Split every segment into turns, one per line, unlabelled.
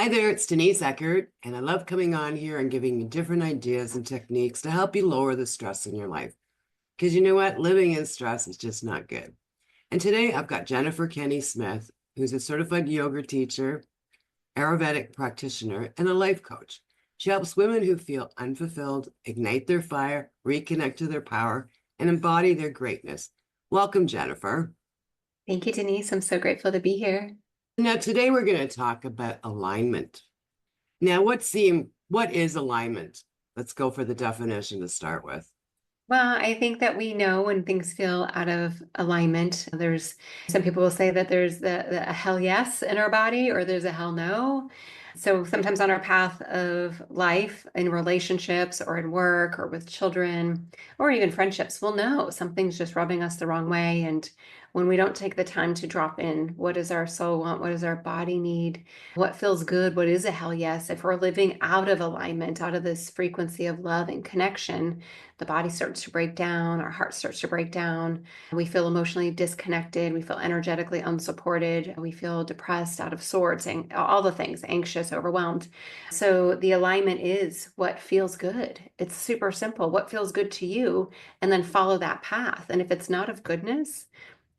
Hi there, it's Denise Eckert, and I love coming on here and giving you different ideas and techniques to help you lower the stress in your life. Because you know what? Living in stress is just not good. And today I've got Jennifer Kenney-Smith, who's a certified yoga teacher, Ayurvedic practitioner, and a life coach. She helps women who feel unfulfilled ignite their fire, reconnect to their power, and embody their greatness. Welcome, Jennifer.
Thank you, Denise. I'm so grateful to be here.
Now, today we're going to talk about alignment. Now, what is alignment? Let's go for the definition to start with.
Well, I think that we know when things feel out of alignment. There's some people will say that there's a hell yes in our body or there's a hell no. So sometimes on our path of life, in relationships or in work or with children or even friendships, we'll know something's just rubbing us the wrong way. And when we don't take the time to drop in, what does our soul want? What does our body need? What feels good? What is a hell yes? If we're living out of alignment, out of this frequency of love and connection, the body starts to break down, our heart starts to break down. We feel emotionally disconnected. We feel energetically unsupported. We feel depressed, out of sorts, and all the things, anxious, overwhelmed. So the alignment is what feels good. It's super simple. What feels good to you? And then follow that path. And if it's not of goodness,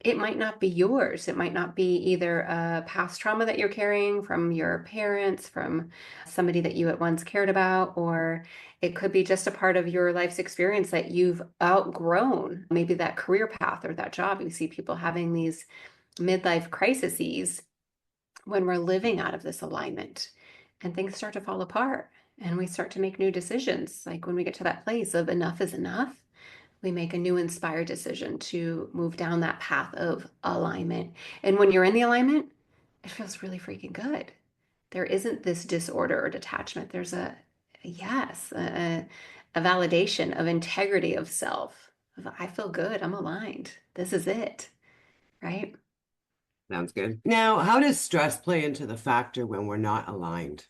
it might not be yours. It might not be either a past trauma that you're carrying from your parents, from somebody that you at once cared about, or it could be just a part of your life's experience that you've outgrown, maybe that career path or that job. You see people having these midlife crises when we're living out of this alignment and things start to fall apart and we start to make new decisions. Like when we get to that place of enough is enough, we make a new inspired decision to move down that path of alignment. And when you're in the alignment, it feels really freaking good. There isn't this disorder or detachment. There's yes, a validation of integrity of self. I feel good. I'm aligned. This is it, right?
Sounds good. Now, how does stress play into the factor when we're not aligned?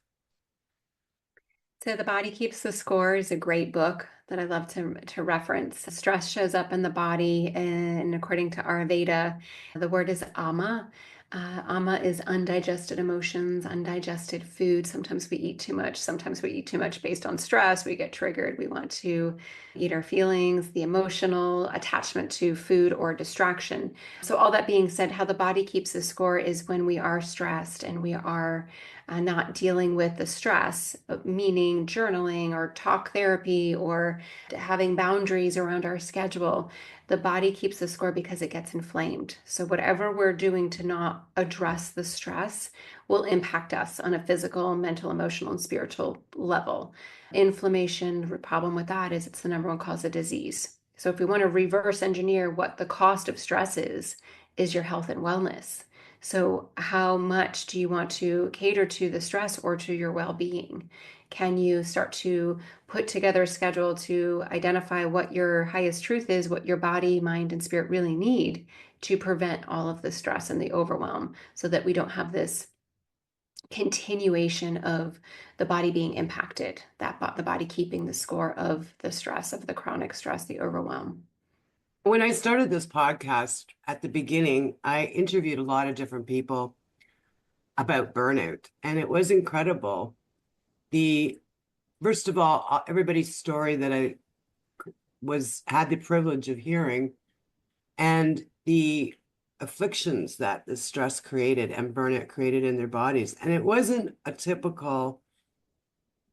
So The Body Keeps the Score is a great book that I love to reference. Stress shows up in the body, and according to Ayurveda, the word is ama. Ama is undigested emotions, undigested food. Sometimes we eat too much. Sometimes we eat too much based on stress. We get triggered. We want to eat our feelings, the emotional attachment to food or distraction. So all that being said, how the body keeps the score is when we are stressed and we are not dealing with the stress, meaning journaling or talk therapy or having boundaries around our schedule. The body keeps the score because it gets inflamed. So, whatever we're doing to not address the stress will impact us on a physical, mental, emotional, and spiritual level. Inflammation, the problem with that is it's the number one cause of disease. So, if we want to reverse engineer what the cost of stress is your health and wellness. So, how much do you want to cater to the stress or to your well being? Can you start to put together a schedule to identify what your highest truth is, what your body, mind, and spirit really need to prevent all of the stress and the overwhelm so that we don't have this continuation of the body being impacted, the body keeping the score of the stress, of the chronic stress, the overwhelm?
When I started this podcast at the beginning, I interviewed a lot of different people about burnout, and it was incredible. The First of all, everybody's story that I had the privilege of hearing, and the afflictions that the stress created and burnout created in their bodies. And it wasn't a typical,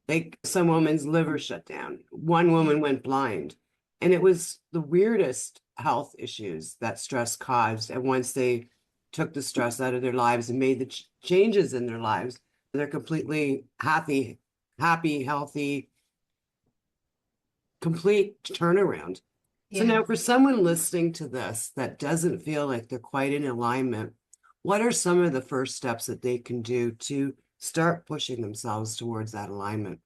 like some woman's liver shut down. One woman went blind. And it was the weirdest health issues that stress caused. And once they took the stress out of their lives and made the changes in their lives, they're completely happy, healthy, complete turnaround. So
Yeah.
now for someone listening to this that doesn't feel like they're quite in alignment, what are some of the first steps that they can do to start pushing themselves towards that alignment?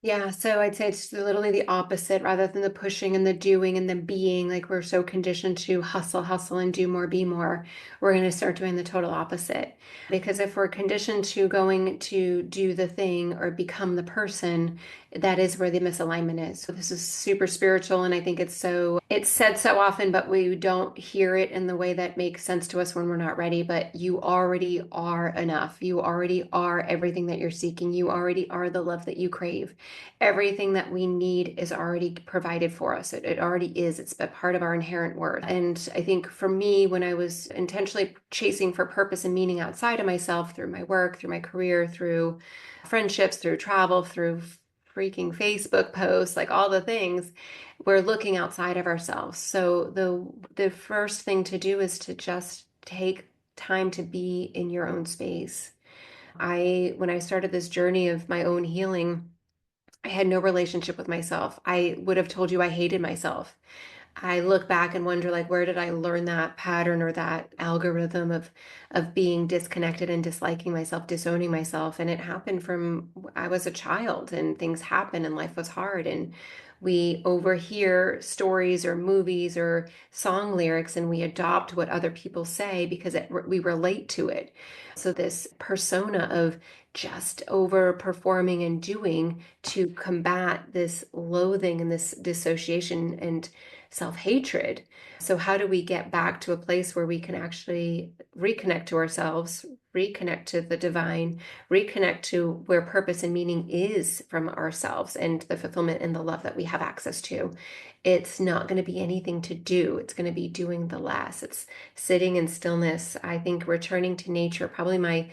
Yeah, so I'd say it's literally the opposite rather than the pushing and the doing and the being. Like we're so conditioned to hustle, hustle, and do more, be more. We're going to start doing the total opposite. Because if we're conditioned to going to do the thing or become the person, that is where the misalignment is. So this is super spiritual, and I think it's said so often, but we don't hear it in the way that makes sense to us when we're not ready. But you already are enough. You already are everything that you're seeking. You already are the love that you crave. Everything that we need is already provided for us. It already is. It's a part of our inherent worth. And I think for me, when I was intentionally chasing for purpose and meaning outside of myself through my work, through my career, through friendships, through travel, through freaking Facebook posts, like all the things, we're looking outside of ourselves. So the first thing to do is to just take time to be in your own space. When I started this journey of my own healing, I had no relationship with myself. I would have told you I hated myself. I look back and wonder, like, where did I learn that pattern or that algorithm of being disconnected and disliking myself, disowning myself? And it happened from I was a child, and things happen and life was hard, and we overhear stories or movies or song lyrics and we adopt what other people say because we relate to it. So this persona of just overperforming and doing to combat this loathing and this dissociation and self-hatred. So how do we get back to a place where we can actually reconnect to ourselves, reconnect to the divine, reconnect to where purpose and meaning is from ourselves and the fulfillment and the love that we have access to? It's not going to be anything to do. It's going to be doing the less. It's sitting in stillness. I think returning to nature, probably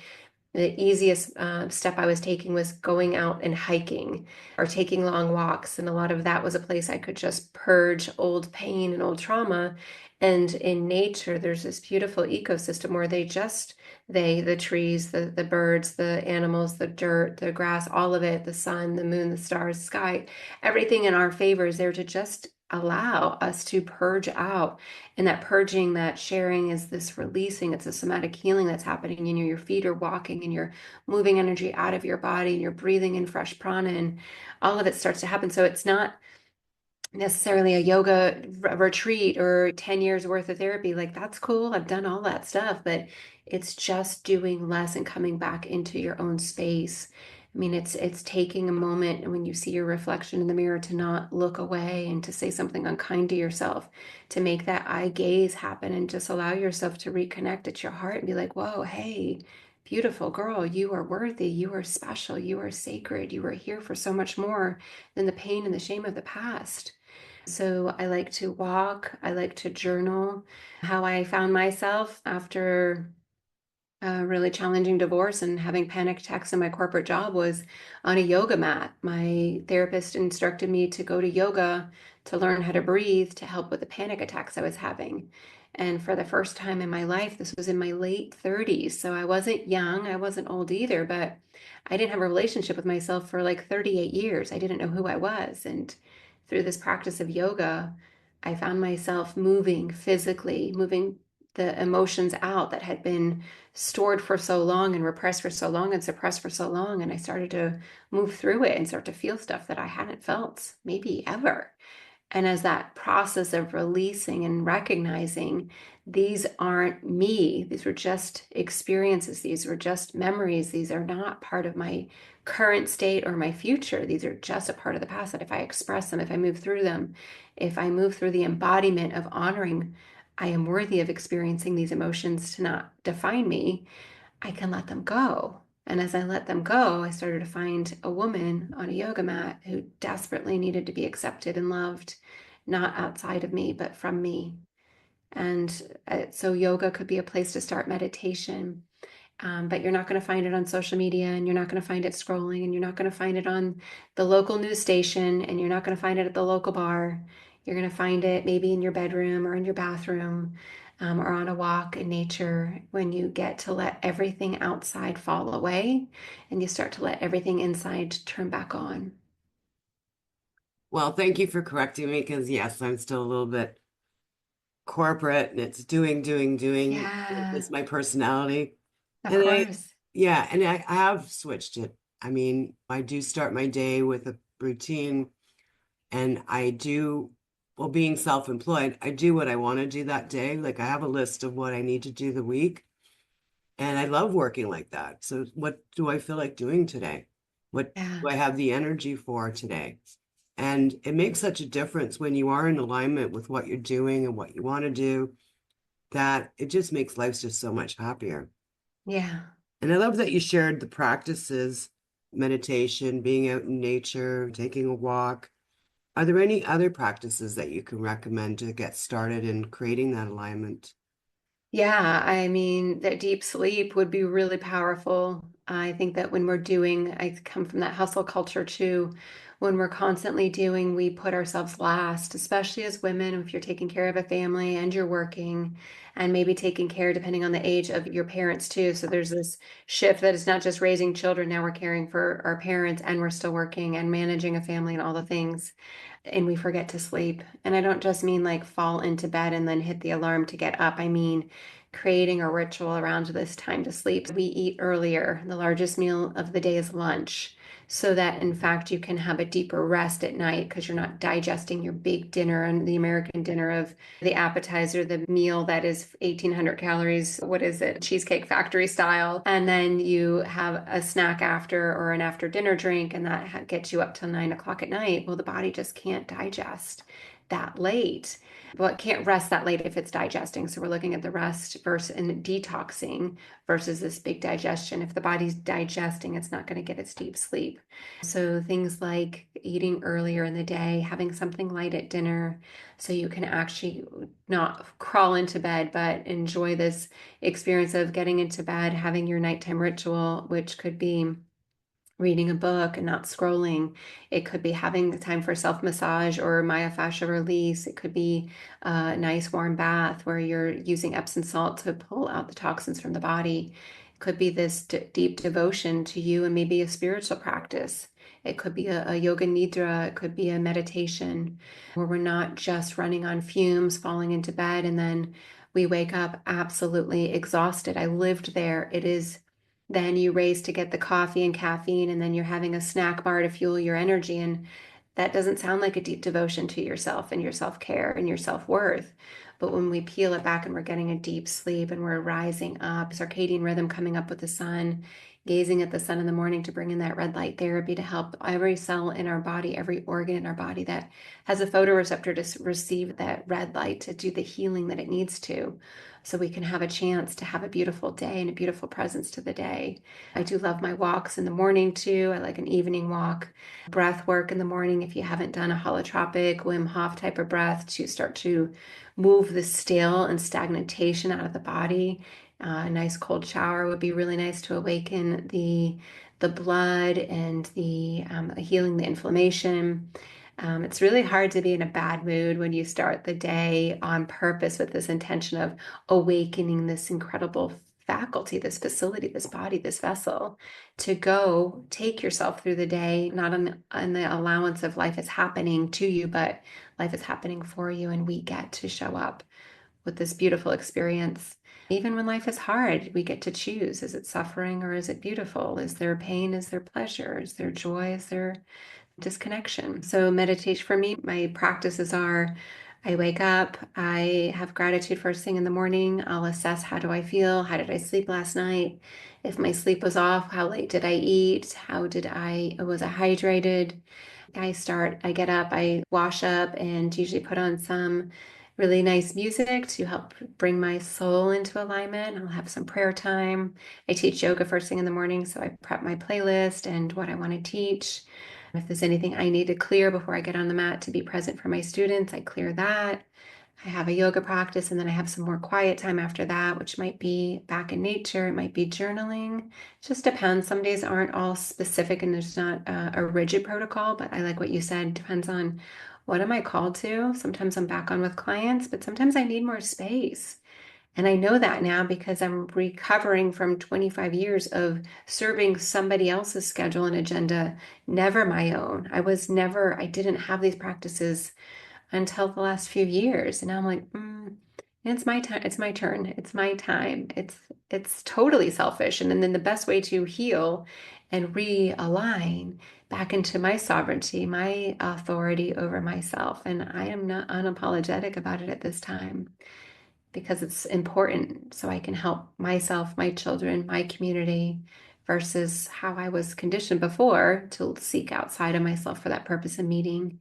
the easiest step I was taking was going out and hiking or taking long walks. And a lot of that was a place I could just purge old pain and old trauma. And in nature, there's this beautiful ecosystem where the trees, the birds, the animals, the dirt, the grass, all of it, the sun, the moon, the stars, sky, everything in our favor is there to just allow us to purge out. And that purging, that sharing is this releasing. It's a somatic healing that's happening. Your feet are walking and you're moving energy out of your body and you're breathing in fresh prana and all of it starts to happen. So it's not necessarily a yoga retreat or 10 years worth of therapy. Like, that's cool. I've done all that stuff, but it's just doing less and coming back into your own space. I mean, it's taking a moment when you see your reflection in the mirror to not look away and to say something unkind to yourself, to make that eye gaze happen and just allow yourself to reconnect at your heart and be like, whoa, hey, beautiful girl, you are worthy, you are special, you are sacred, you are here for so much more than the pain and the shame of the past. So I like to walk, I like to journal. How I found myself after a really challenging divorce and having panic attacks in my corporate job was on a yoga mat. My therapist instructed me to go to yoga to learn how to breathe to help with the panic attacks I was having. And for the first time in my life, this was in my late 30s. So I wasn't young, I wasn't old either, but I didn't have a relationship with myself for like 38 years. I didn't know who I was. And through this practice of yoga, I found myself moving physically, moving the emotions out that had been stored for so long and repressed for so long and suppressed for so long. And I started to move through it and start to feel stuff that I hadn't felt maybe ever. And as that process of releasing and recognizing these aren't me, these were just experiences, these were just memories, these are not part of my current state or my future. These are just a part of the past that if I express them, if I move through them, if I move through the embodiment of honoring, I am worthy of experiencing these emotions to not define me, I can let them go. And as I let them go, I started to find a woman on a yoga mat who desperately needed to be accepted and loved, not outside of me, but from me. And so yoga could be a place to start meditation. But you're not going to find it on social media, and you're not going to find it scrolling, and you're not going to find it on the local news station, and you're not going to find it at the local bar. You're going to find it maybe in your bedroom or in your bathroom, or on a walk in nature when you get to let everything outside fall away and you start to let everything inside turn back on.
Well, thank you for correcting me because yes, I'm still a little bit corporate and it's doing, doing, doing.
Yeah,
It's my personality.
of
And
course.
I have switched it. I mean, I do start my day with a routine and well, being self-employed, I do what I want to do that day. Like I have a list of what I need to do the week. And I love working like that. So what do I feel like doing today? What
Yeah.
do I have the energy for today? And it makes such a difference when you are in alignment with what you're doing and what you want to do, that it just makes life just so much happier.
Yeah.
And I love that you shared the practices, meditation, being out in nature, taking a walk. Are there any other practices that you can recommend to get started in creating that alignment?
Yeah, I mean, that deep sleep would be really powerful. I think that when we're doing, I come from that hustle culture too. When we're constantly doing, we put ourselves last, especially as women, if you're taking care of a family and you're working and maybe taking care, depending on the age of your parents too. So there's this shift that it's not just raising children. Now we're caring for our parents and we're still working and managing a family and all the things, and we forget to sleep. And I don't just mean like fall into bed and then hit the alarm to get up. I mean, creating a ritual around this time to sleep. We eat earlier. The largest meal of the day is lunch, so that in fact you can have a deeper rest at night because you're not digesting your big dinner and the American dinner of the appetizer, the meal that is 1,800 calories. What is it? Cheesecake Factory style. And then you have a snack after or an after dinner drink, and that gets you up till 9 o'clock at night. Well, the body just can't digest that late. Well, it can't rest that late if it's digesting. So we're looking at the rest versus and detoxing versus this big digestion. If the body's digesting, it's not going to get its deep sleep. So things like eating earlier in the day, having something light at dinner, so you can actually not crawl into bed, but enjoy this experience of getting into bed, having your nighttime ritual, which could be reading a book and not scrolling. It could be having time for self massage or myofascial release. It could be a nice warm bath where you're using Epsom salt to pull out the toxins from the body. It could be this deep devotion to you and maybe a spiritual practice. It could be a yoga nidra. It could be a meditation where we're not just running on fumes, falling into bed, and then we wake up absolutely exhausted. I lived there. It is then you race to get the coffee and caffeine, and then you're having a snack bar to fuel your energy. And that doesn't sound like a deep devotion to yourself and your self care and your self worth. But when we peel it back and we're getting a deep sleep and we're rising up, circadian rhythm coming up with the sun, gazing at the sun in the morning to bring in that red light therapy to help every cell in our body, every organ in our body that has a photoreceptor to receive that red light to do the healing that it needs to, so we can have a chance to have a beautiful day and a beautiful presence to the day. I do love my walks in the morning too. I like an evening walk, breath work in the morning. If you haven't done a holotropic Wim Hof type of breath to start to move the stale and stagnation out of the body, a nice cold shower would be really nice to awaken the blood and the healing the inflammation. It's really hard to be in a bad mood when you start the day on purpose with this intention of awakening this incredible faculty, this facility, this body, this vessel, to go take yourself through the day, not on the allowance of life is happening to you, but life is happening for you, and we get to show up with this beautiful experience. Even when life is hard, we get to choose. Is it suffering or is it beautiful? Is there pain? Is there pleasure? Is there joy? Is there disconnection? So meditation for me, my practices are I wake up, I have gratitude first thing in the morning. I'll assess how do I feel? How did I sleep last night? If my sleep was off, how late did I eat? Was I hydrated? I get up, I wash up and usually put on some really nice music to help bring my soul into alignment. I'll have some prayer time. I teach yoga first thing in the morning, so I prep my playlist and what I want to teach. If there's anything I need to clear before I get on the mat to be present for my students, I clear that. I have a yoga practice and then I have some more quiet time after that, which might be back in nature. It might be journaling. It just depends. Some days aren't all specific and there's not a rigid protocol, but I like what you said. Depends on what am I called to. Sometimes I'm back on with clients, but sometimes I need more space. And I know that now because I'm recovering from 25 years of serving somebody else's schedule and agenda, never my own. I didn't have these practices until the last few years. And now I'm like, it's my time. It's my turn. It's my time. It's totally selfish. And then the best way to heal and realign back into my sovereignty, my authority over myself. And I am not unapologetic about it at this time because it's important so I can help myself, my children, my community versus how I was conditioned before to seek outside of myself for that purpose and meaning,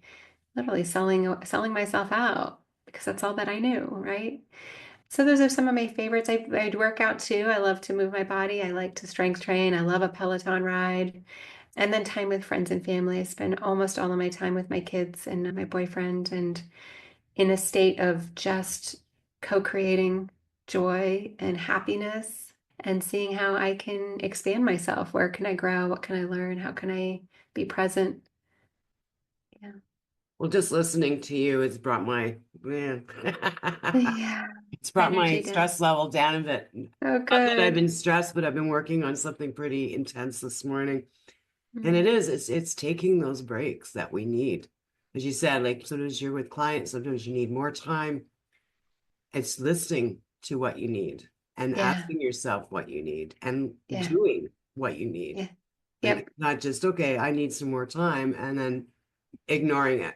literally selling myself out because that's all that I knew, right? So those are some of my favorites. I'd work out too. I love to move my body. I like to strength train. I love a Peloton ride. And then time with friends and family. I spend almost all of my time with my kids and my boyfriend and in a state of just co-creating joy and happiness and seeing how I can expand myself. Where can I grow? What can I learn? How can I be present? Yeah.
Well, just listening to you has brought my man.
Yeah.
It's brought my
Energy down.
stress level down a bit.
Oh,
Not that I've
good.
been stressed, but I've been working on something pretty intense this morning. And
Mm.
it's taking those breaks that we need. As you said, like sometimes you're with clients, sometimes you need more time. It's listening to what you need and
Yeah.
asking yourself what you need and
Yeah.
doing what you need.
Yeah.
Like
Yep.
it's not just, okay, I need some more time and then ignoring it.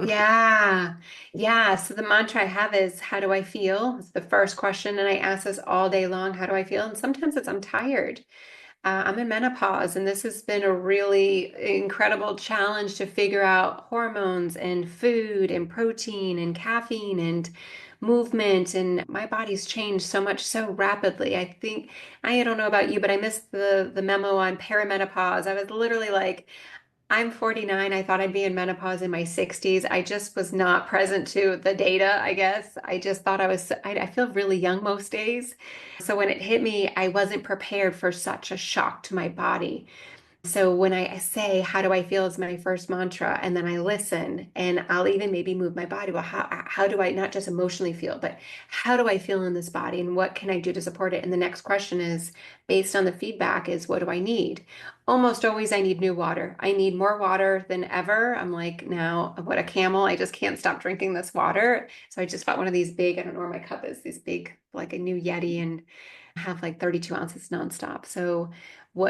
Yeah. Yeah. So the mantra I have is, how do I feel? It's the first question. And I ask this all day long. How do I feel? And sometimes it's, I'm tired. I'm in menopause, and this has been a really incredible challenge to figure out hormones and food and protein and caffeine and movement. And my body's changed so much so rapidly. I think, I don't know about you, but I missed the memo on perimenopause. I was literally like, I'm 49. I thought I'd be in menopause in my 60s. I just was not present to the data, I guess. I just thought I feel really young most days. So when it hit me, I wasn't prepared for such a shock to my body. So when I say, how do I feel is my first mantra, and then I listen and I'll even maybe move my body. Well, how do I not just emotionally feel, but how do I feel in this body and what can I do to support it? And the next question is based on the feedback is what do I need? Almost always I need new water. I need more water than ever. I'm like, now what a camel. I just can't stop drinking this water. So I just bought one of these big, I don't know where my cup is, these big, like a new Yeti and have like 32 ounces nonstop. So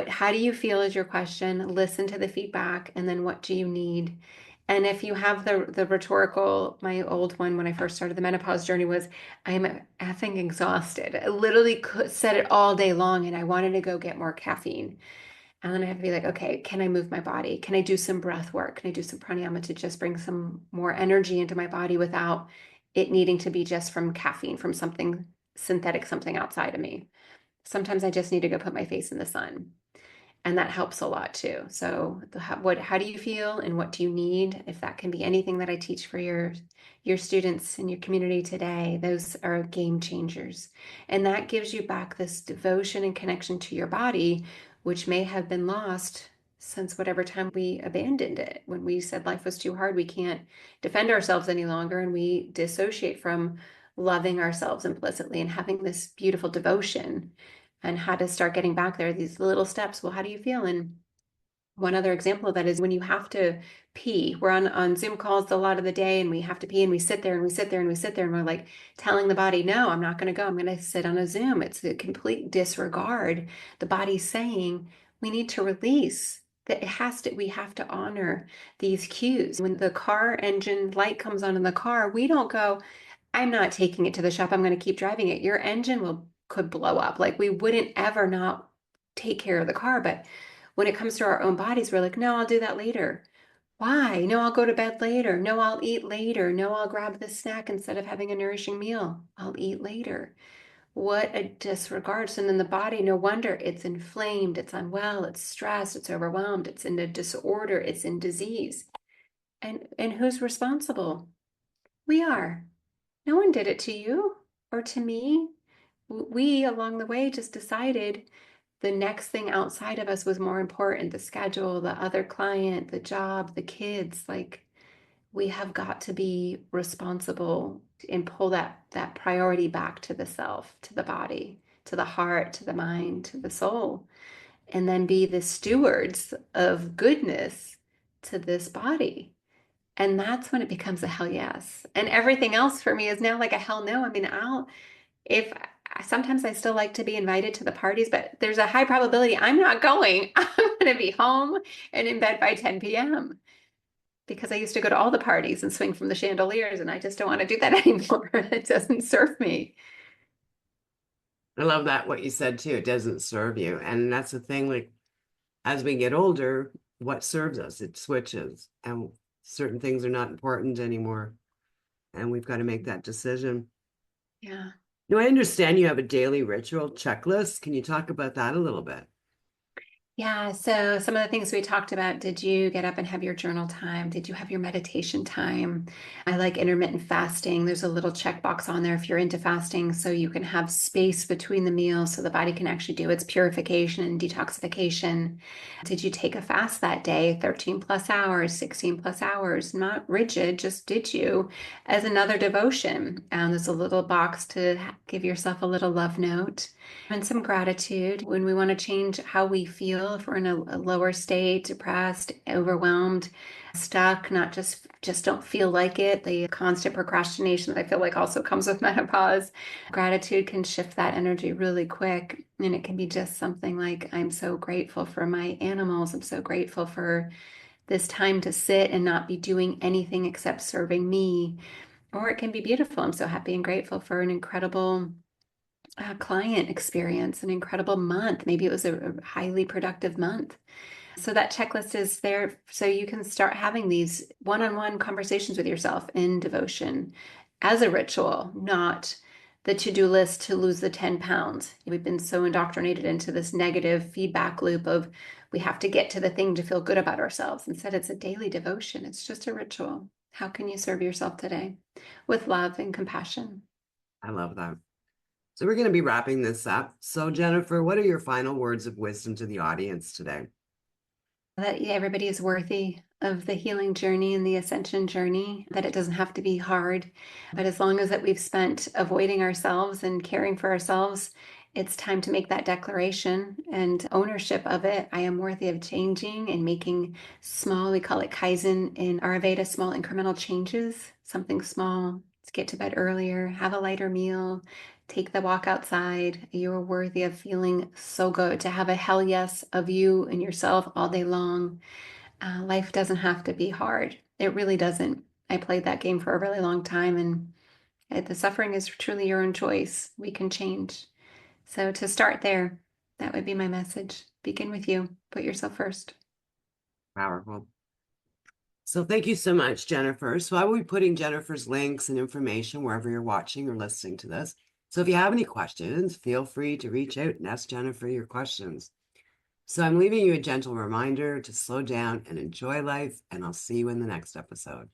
how do you feel is your question? Listen to the feedback, and then what do you need? And if you have the rhetorical, my old one when I first started the menopause journey was, I'm effing exhausted. I literally said it all day long, and I wanted to go get more caffeine. And then I have to be like, okay, can I move my body? Can I do some breath work? Can I do some pranayama to just bring some more energy into my body without it needing to be just from caffeine, from something synthetic, something outside of me? Sometimes I just need to go put my face in the sun. And that helps a lot too. So how do you feel and what do you need? If that can be anything that I teach for your students in your community today, those are game changers. And that gives you back this devotion and connection to your body, which may have been lost since whatever time we abandoned it. When we said life was too hard, we can't defend ourselves any longer, and we dissociate from loving ourselves implicitly and having this beautiful devotion, and how to start getting back there, these little steps. Well, how do you feel? And one other example of that is when you have to pee. We're on Zoom calls a lot of the day and we have to pee and we sit there and we sit there and we sit there and we're like telling the body, no, I'm not going to go. I'm going to sit on a Zoom. It's a complete disregard. The body's saying we need to release. That we have to honor these cues. When the car engine light comes on in the car, we don't go, I'm not taking it to the shop. I'm going to keep driving it. Your engine could blow up. Like we wouldn't ever not take care of the car. But when it comes to our own bodies, we're like, no, I'll do that later. Why? No, I'll go to bed later. No, I'll eat later. No, I'll grab this snack instead of having a nourishing meal. I'll eat later. What a disregard. So then the body, no wonder it's inflamed, it's unwell, it's stressed, it's overwhelmed, it's in a disorder, it's in disease. And who's responsible? We are. No one did it to you or to me. We, along the way, just decided the next thing outside of us was more important, the schedule, the other client, the job, the kids. Like we have got to be responsible and pull that priority back to the self, to the body, to the heart, to the mind, to the soul, and then be the stewards of goodness to this body. And that's when it becomes a hell yes. And everything else for me is now like a hell no. I mean, if sometimes I still like to be invited to the parties, but there's a high probability I'm not going. I'm going to be home and in bed by 10 p.m. because I used to go to all the parties and swing from the chandeliers, and I just don't want to do that anymore. It doesn't serve me.
I love that what you said too. It doesn't serve you. And that's the thing, like as we get older, what serves us? It switches. And certain things are not important anymore. And we've got to make that decision.
Yeah.
Now, I understand you have a daily ritual checklist. Can you talk about that a little bit?
Yeah, so some of the things we talked about, did you get up and have your journal time? Did you have your meditation time? I like intermittent fasting. There's a little checkbox on there if you're into fasting, so you can have space between the meals so the body can actually do its purification and detoxification. Did you take a fast that day, 13 plus hours, 16 plus hours? Not rigid, just did you as another devotion? And there's a little box to give yourself a little love note and some gratitude when we want to change how we feel. If we're in a lower state, depressed, overwhelmed, stuck, not just don't feel like it. The constant procrastination that I feel like also comes with menopause. Gratitude can shift that energy really quick. And it can be just something like, I'm so grateful for my animals. I'm so grateful for this time to sit and not be doing anything except serving me. Or it can be beautiful. I'm so happy and grateful for an incredible client experience, an incredible month. Maybe it was a highly productive month. So that checklist is there so you can start having these one-on-one conversations with yourself in devotion as a ritual, not the to-do list to lose the 10 pounds. We've been so indoctrinated into this negative feedback loop of we have to get to the thing to feel good about ourselves. Instead, it's a daily devotion. It's just a ritual. How can you serve yourself today with love and compassion?
I love that. So we're going to be wrapping this up. So, Jennifer, what are your final words of wisdom to the audience today?
That everybody is worthy of the healing journey and the ascension journey, that it doesn't have to be hard. But as long as that we've spent avoiding ourselves and caring for ourselves, it's time to make that declaration and ownership of it. I am worthy of changing and making small, we call it Kaizen in Ayurveda, small incremental changes, something small to get to bed earlier, have a lighter meal, take the walk outside. You're worthy of feeling so good to have a hell yes of you and yourself all day long. Life doesn't have to be hard. It really doesn't. I played that game for a really long time, and the suffering is truly your own choice. We can change. So to start there, that would be my message. Begin with you. Put yourself first.
Powerful. So thank you so much, Jennifer. So I will be putting Jennifer's links and information wherever you're watching or listening to this. So if you have any questions, feel free to reach out and ask Jennifer your questions. So I'm leaving you a gentle reminder to slow down and enjoy life, and I'll see you in the next episode.